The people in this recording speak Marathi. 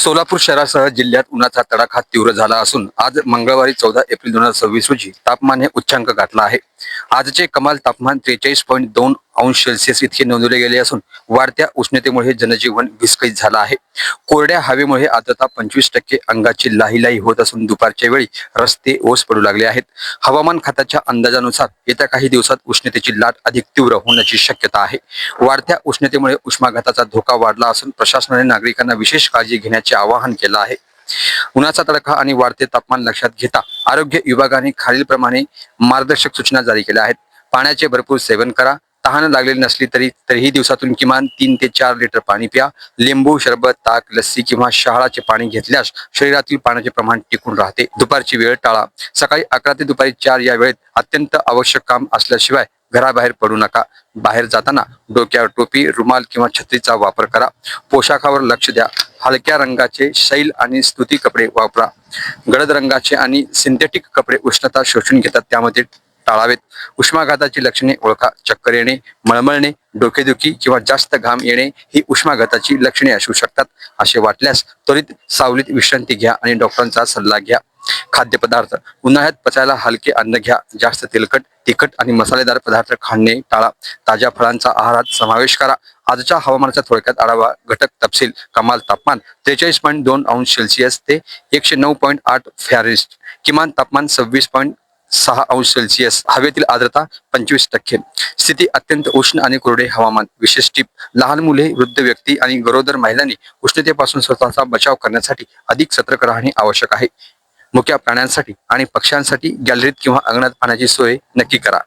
सोलापूर शहरासह जिल्ह्यात उन्हाचा तडाखा तीव्र झाला असून आज मंगळवारी 14 एप्रिल 2026 रोजी तापमान हे उच्चांक गाठला आहे. आजचे कमाल तापमान 43.2 अंश सेल्सिअस इतके नोंदवले गेले असून वाढत्या उष्णतेमुळे जनजीवन विस्कळीत झालं आहे. कोरड्या हवेमुळे आर्द्रता 25% अंगाची लाहीलाही होत असून दुपारच्या वेळी रस्ते ओस पडू लागले आहेत. हवामान खात्याच्या अंदाजानुसार येत्या काही दिवसात उष्णतेची लाट अधिक तीव्र होण्याची शक्यता आहे. वाढत्या उष्णतेमुळे उष्माघाताचा धोका वाढला असून प्रशासनाने नागरिकांना विशेष काळजी घेण्याचे आवाहन केलं आहे. उन्हाचा तडाखा आणि वाढते तापमान लक्षात घेता आरोग्य विभागाने खालीलप्रमाणे मार्गदर्शक सूचना जारी केल्या आहेत. पाण्याचे भरपूर सेवन करा. तहान लागलेली नसली तरीही दिवसातून किमान 3 ते 4 लिटर पाणी प्या. लिंबू सरबत, ताक, लस्सी किंवा शहाळाचे पाणी घेतल्यास शरीरातील पाण्याचे प्रमाण टिकून राहते. दुपारची वेळ टाळा. सकाळी 11 ते दुपारी 4 या वेळेत अत्यंत आवश्यक काम असल्याशिवाय घराबाहेर पडू नका. बाहेर जाताना डोक्यावर टोपी, रुमाल किंवा छत्रीचा वापर करा. पोशाखावर लक्ष द्या. हलक्या रंगाचे शैल आणि स्तुती कपडे वापरा. गडद रंगाचे आणि सिंथेटिक कपडे उष्णता शोषून घेतात, त्यामध्ये टाळावेत. उष्माघाताची लक्षणे ओळखा. चक्कर येणे, मळमळणे, डोकेदुखी किंवा जास्त घाम येणे ही उष्माघाताची लक्षणे असू शकतात. असे वाटल्यास त्वरित सावलीत विश्रांती घ्या आणि डॉक्टरांचा सल्ला घ्या. खाद्यपदार्थ. उन्हाळ्यात पचायला हलके अन्न घ्या. जास्त तेलकट, तिखट आणि मसालेदार पदार्थ खाणे टाळा. ताज्या फळांचा आहारात समावेश करा. आजच्या हवामानाचा थोडक्यात आढावा. घटक तपशील. कमाल तापमान 43.2 अंश सेल्सिअस ते 109.8 फॅरेनहाइट. किमान तापमान 26.6 अंश सेल्सिअस. हवेतील आर्द्रता 25%. स्थिती अत्यंत उष्ण आणि कोरडे हवामान. विशेष टीप: लहान मुले, वृद्ध व्यक्ती आणि गरोदर महिलांनी उष्णतेपासून स्वतःचा बचाव करण्यासाठी अधिक सतर्क राहणे आवश्यक आहे. मुक्या प्राण्यांसाठी आणि पक्ष्यांसाठी गॅलरीत किंवा अंगणात पाण्याची सोय नक्की करा.